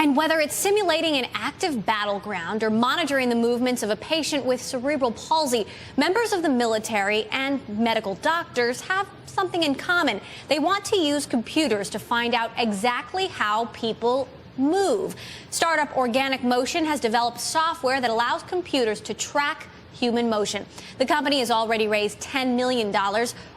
And whether it's simulating an active battleground or monitoring the movements of a patient with cerebral palsy, members of the military and medical doctors have something in common. They want to use computers to find out exactly how people move. Startup Organic Motion has developed software that allows computers to track human motion. The company has already raised $10 million.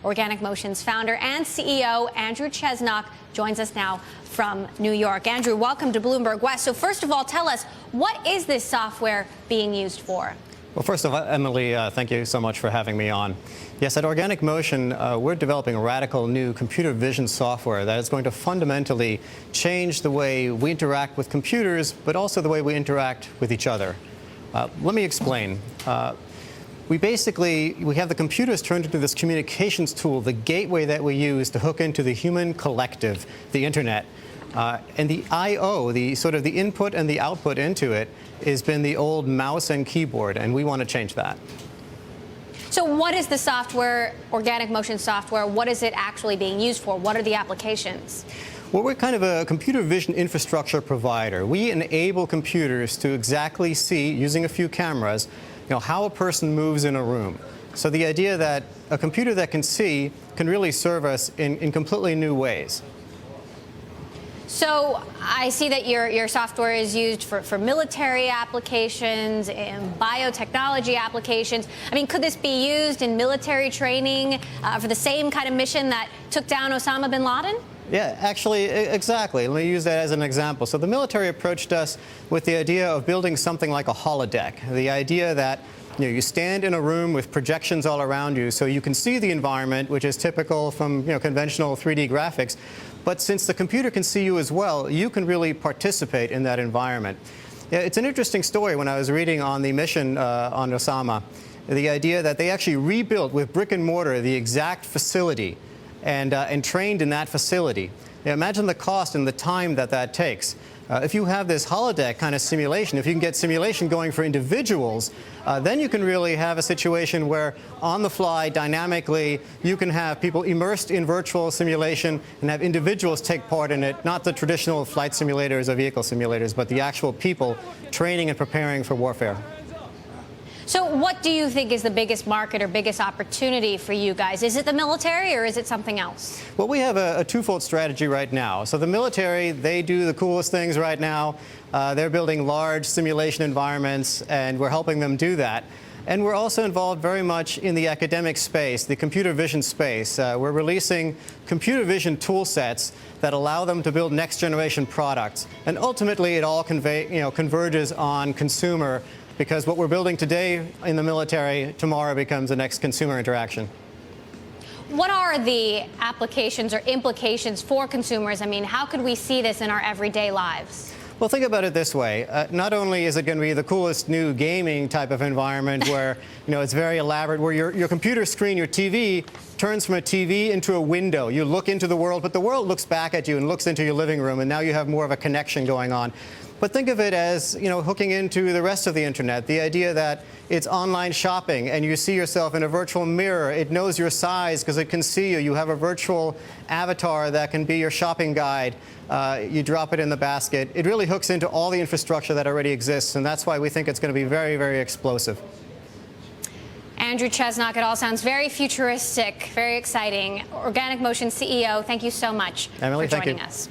Organic Motion's founder and CEO, Andrew Tschesnok, joins us now from New York. Andrew, welcome to Bloomberg West. So first of all, tell us, what is this software being used for? Well, first of all, Emily, thank you so much for having me on. Yes, at Organic Motion, we're developing a radical new computer vision software that is going to fundamentally change the way we interact with computers, but also the way we interact with each other. Let me explain. We have the computers turned into this communications tool, the gateway that we use to hook into the human collective, the internet. And the I/O, the input and the output into it, has been the old mouse and keyboard, and we want to change that. So what is the software, Organic Motion software? What is it actually being used for? What are the applications? Well, we're kind of a computer vision infrastructure provider. We enable computers to exactly see, using a few cameras, how a person moves in a room. So the idea that a computer that can see can really serve us in completely new ways. So I see that your software is used for military applications and biotechnology applications. I mean, could this be used in military training for the same kind of mission that took down Osama bin Laden? Yeah, actually, exactly. Let me use that as an example. So the military approached us with the idea of building something like a holodeck. The idea that you stand in a room with projections all around you so you can see the environment, which is typical from conventional 3D graphics. But since the computer can see you as well, you can really participate in that environment. Yeah, it's an interesting story when I was reading on the mission on Osama, the idea that they actually rebuilt with brick and mortar the exact facility and trained in that facility. Now, imagine the cost and the time that takes. If you have this holodeck kind of simulation, if you can get simulation going for individuals, then you can really have a situation where on the fly, dynamically, you can have people immersed in virtual simulation and have individuals take part in it, not the traditional flight simulators or vehicle simulators, but the actual people training and preparing for warfare. So what do you think is the biggest market or biggest opportunity for you guys? Is it the military or is it something else? Well, we have a twofold strategy right now. So the military, they do the coolest things right now. They're building large simulation environments, and we're helping them do that. And we're also involved very much in the academic space, the computer vision space. We're releasing computer vision tool sets that allow them to build next-generation products. And ultimately, it all converges on consumer, because what we're building today in the military, tomorrow becomes the next consumer interaction. What are the applications or implications for consumers? I mean, how could we see this in our everyday lives? Well, think about it this way. Not only is it going to be the coolest new gaming type of environment where it's very elaborate, where your computer screen, your TV, turns from a TV into a window. You look into the world, but the world looks back at you and looks into your living room, and now you have more of a connection going on. But think of it as, hooking into the rest of the internet. The idea that it's online shopping and you see yourself in a virtual mirror. It knows your size because it can see you. You have a virtual avatar that can be your shopping guide. You drop it in the basket. It really hooks into all the infrastructure that already exists, and that's why we think it's going to be very, very explosive. Andrew Tschesnok, it all sounds very futuristic, very exciting. Organic Motion CEO, thank you so much Emily, for joining thank you. us.